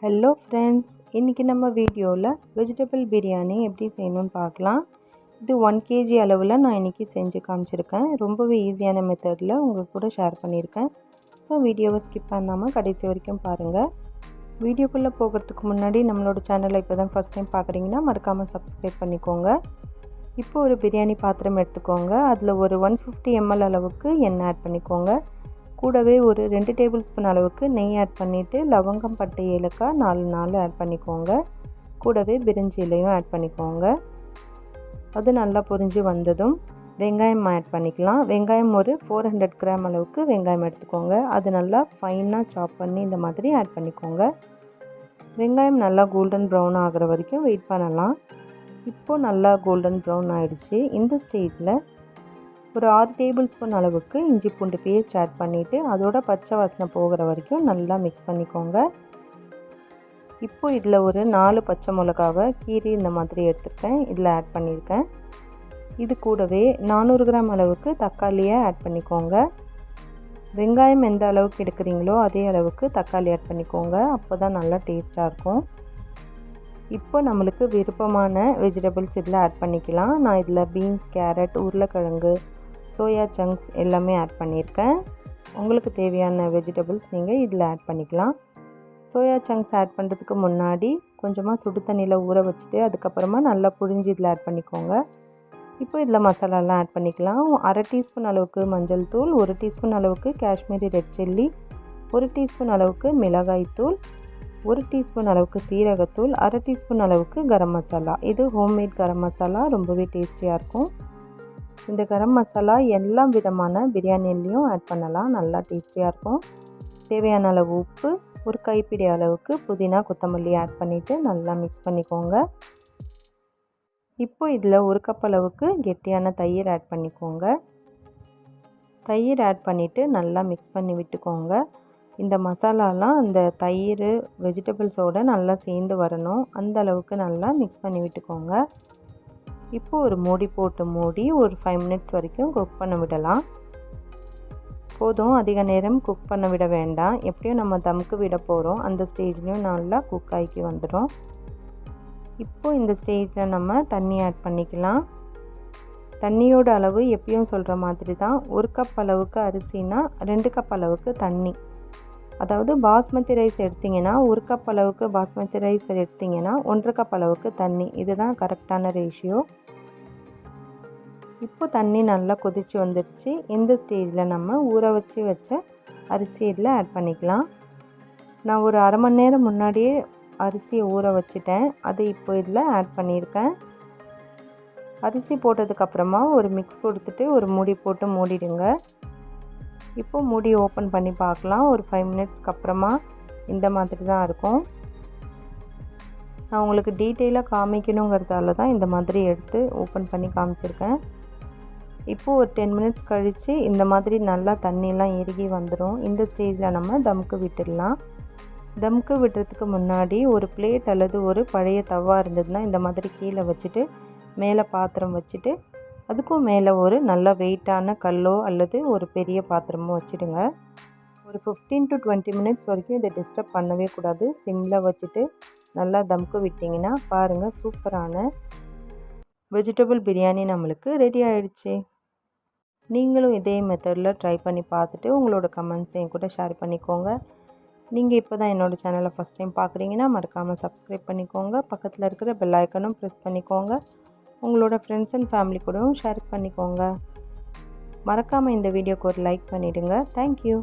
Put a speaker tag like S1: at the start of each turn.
S1: Hello friends, இன்றைக்கி நம்ம வீடியோவில் வெஜிடபிள் பிரியாணி எப்படி செய்யணும்னு பார்க்கலாம். இது 1 kg அளவில் நான் இன்றைக்கி செஞ்சு காமிச்சிருக்கேன். ரொம்பவே ஈஸியான மெத்தடில் உங்கள் கூட ஷேர் பண்ணியிருக்கேன். ஸோ வீடியோவை ஸ்கிப் பண்ணாமல் கடைசி வரைக்கும் பாருங்கள். வீடியோக்குள்ளே போகிறதுக்கு முன்னாடி நம்மளோட சேனலை இப்போ தான் ஃபஸ்ட் டைம் பார்க்குறீங்கன்னா மறக்காமல் சப்ஸ்கிரைப் பண்ணிக்கோங்க. இப்போ ஒரு பிரியாணி பாத்திரம் எடுத்துக்கோங்க. அதில் ஒரு 150 ml அளவுக்கு எண்ணெய் ஆட் பண்ணிக்கோங்க. கூடவே ஒரு 2 டேபிள் ஸ்பூன் அளவுக்கு நெய் ஆட் பண்ணிவிட்டு லவங்கம், பட்டை, ஏலக்காய் 4 ஆட் பண்ணிக்கோங்க. கூடவே பிரிஞ்சி இலையும் ஆட் பண்ணிக்கோங்க. அது நல்லா பொரிஞ்சு வந்ததும் வெங்காயம் ஆட் பண்ணிக்கலாம். வெங்காயம் ஒரு 400 கிராம் அளவுக்கு வெங்காயம் எடுத்துக்கோங்க. அது நல்லா ஃபைனாக சாப் பண்ணி இந்த மாதிரி ஆட் பண்ணிக்கோங்க. வெங்காயம் நல்லா கோல்டன் ப்ரௌன் ஆகிற வரைக்கும் வெயிட் பண்ணலாம். இப்போது நல்லா கோல்டன் ப்ரௌன் ஆகிடுச்சு. இந்த ஸ்டேஜில் ஒரு 6 டேபிள் ஸ்பூன் அளவுக்கு இஞ்சி பூண்டு பேஸ்ட் ஆட் பண்ணிவிட்டு அதோட பச்சை வாசனை போகிற வரைக்கும் நல்லா மிக்ஸ் பண்ணிக்கோங்க. இப்போது இதில் ஒரு 4 பச்சை மிளகாவை கீரி இந்த மாதிரி எடுத்துருக்கேன், இதில் ஆட் பண்ணியிருக்கேன். இது கூடவே 400 கிராம் அளவுக்கு தக்காளியை ஆட் பண்ணிக்கோங்க. வெங்காயம் எந்த அளவுக்கு எடுக்கிறீங்களோ அதே அளவுக்கு தக்காளி ஆட் பண்ணிக்கோங்க. அப்போ தான் நல்லா டேஸ்ட்டாக இருக்கும். இப்போ நம்மளுக்கு விருப்பமான வெஜிடபிள்ஸ் இதில் ஆட் பண்ணிக்கலாம். நான் இதில் பீன்ஸ், கேரட், உருளைக்கிழங்கு, சோயா சங்க்ஸ் எல்லாமே ஆட் பண்ணியிருக்கேன். உங்களுக்கு தேவையான வெஜிடபிள்ஸ் நீங்கள் இதில் ஆட் பண்ணிக்கலாம். சோயா சங்க்ஸ் ஆட் பண்ணுறதுக்கு முன்னாடி கொஞ்சமாக சுடு தண்ணியில் ஊற வச்சுட்டு அதுக்கப்புறமா நல்லா புழிஞ்சு இதில் ஆட் பண்ணிக்கோங்க. இப்போ இதில் மசாலாலாம் ஆட் பண்ணிக்கலாம். 1/2 டீஸ்பூன் அளவுக்கு மஞ்சள் தூள், 1 டீஸ்பூன் அளவுக்கு காஷ்மீரி ரெட் சில்லி, 1 டீஸ்பூன் அளவுக்கு மிளகாய் தூள், 1 டீஸ்பூன் அளவுக்கு சீரகத்தூள், 1/2 டீஸ்பூன் அளவுக்கு கரம் மசாலா. இது ஹோம்மேட் கரம் மசாலா, ரொம்பவே டேஸ்டியாக இருக்கும். இந்த கரம் மசாலா எல்லா விதமான பிரியாணிலையும் ஆட் பண்ணலாம், நல்லா டேஸ்டியாக இருக்கும். தேவையான அளவு உப்பு, ஒரு கைப்பிடி அளவுக்கு புதினா, கொத்தமல்லி ஆட் பண்ணிவிட்டு நல்லா மிக்ஸ் பண்ணிக்கோங்க. இப்போ இதில் 1 கப் அளவுக்கு கெட்டியான தயிர் ஆட் பண்ணிக்கோங்க. தயிர் ஆட் பண்ணிவிட்டு நல்லா மிக்ஸ் பண்ணி விட்டுக்கோங்க. இந்த மசாலாலாம் அந்த தயிர் வெஜிடபிள்ஸோடு நல்லா சேர்ந்து வரணும், அந்த அளவுக்கு நல்லா மிக்ஸ் பண்ணி விட்டுக்கோங்க. இப்போது ஒரு மூடி போட்டு மூடி ஒரு 5 மினிட்ஸ் வரைக்கும் குக் பண்ண விடலாம். போதும், அதிக நேரம் குக் பண்ண விட வேண்டாம். எப்படியும் நம்ம தம்க்கு விட போகிறோம், அந்த ஸ்டேஜ்லேயும் நல்லா குக் ஆகி வந்துடும். இப்போது இந்த ஸ்டேஜில் நம்ம தண்ணி ஆட் பண்ணிக்கலாம். தண்ணியோட அளவு எப்பயும் சொல்கிற மாதிரி தான். 1 கப் அளவுக்கு அரிசினா 2 கப் அளவுக்கு தண்ணி. அதாவது பாஸ்மதி ரைஸ் எடுத்திங்கன்னா 1 கப் அளவுக்கு பாஸ்மதி ரைஸ் எடுத்திங்கன்னா 1/2 கப் அளவுக்கு தண்ணி. இதுதான் கரெக்டான ரேஷியோ. இப்போ தண்ணி நல்லா கொதித்து வந்துடுச்சு. இந்த ஸ்டேஜில் நம்ம ஊற வச்ச அரிசி இதில் ஆட் பண்ணிக்கலாம். நான் ஒரு அரை மணி நேரம் முன்னாடியே அரிசியை ஊற வச்சுட்டேன், அது இப்போ இதில் ஆட் பண்ணியிருக்கேன். அரிசி போட்டதுக்கப்புறமா ஒரு மிக்ஸ் கொடுத்துட்டு ஒரு மூடி போட்டு மூடிடுங்க. இப்போது மூடி ஓப்பன் பண்ணி பார்க்கலாம். ஒரு 5 மினிட்ஸ்க்கு அப்புறமா இந்த மாதிரி தான் இருக்கும். நான் உங்களுக்கு டீட்டெயிலாக காமிக்கணுங்கிறதால தான் இந்த மாதிரி எடுத்து ஓப்பன் பண்ணி காமிச்சிருக்கேன். இப்போது ஒரு 10 மினிட்ஸ் கழித்து இந்த மாதிரி நல்லா தண்ணியெலாம் இறுகி வந்துடும். இந்த ஸ்டேஜில் நம்ம தம்க்கு விட்டுடலாம். தம்க்கு விடுறதுக்கு முன்னாடி ஒரு பிளேட் அல்லது ஒரு பழைய தவா இருந்ததுன்னா இந்த மாதிரி கீழே வச்சுட்டு மேலே பாத்திரம் வச்சுட்டு அதுக்கும் மேலே ஒரு நல்ல வெயிட்டான கல்லோ அல்லது ஒரு பெரிய பாத்திரமோ வச்சுடுங்க. ஒரு 15 to 20 மினிட்ஸ் வரைக்கும் இதை டிஸ்டர்ப் பண்ணவே கூடாது. சிம்மில் வச்சுட்டு நல்லா தம்க்கு விட்டிங்கன்னா பாருங்கள், சூப்பரான வெஜிடபிள் பிரியாணி நம்மளுக்கு ரெடி ஆகிடுச்சு. நீங்களும் இதே மெத்தடில் ட்ரை பண்ணி பார்த்துட்டு உங்களோட கமெண்ட்ஸையும் கூட ஷேர் பண்ணிக்கோங்க. நீங்கள் இப்போ தான் என்னோடய சேனலை ஃபஸ்ட் டைம் பார்க்குறீங்கன்னா மறக்காமல் சப்ஸ்கிரைப் பண்ணிக்கோங்க. பக்கத்தில் இருக்கிற பெல் ஐக்கனும் ப்ரெஸ் பண்ணிக்கோங்க. உங்களோட ஃப்ரெண்ட்ஸ் அண்ட் ஃபேமிலி கூடவும் ஷேர் பண்ணிக்கோங்க. மறக்காமல் இந்த வீடியோக்கு ஒரு லைக் பண்ணிவிடுங்க. தேங்க்யூ.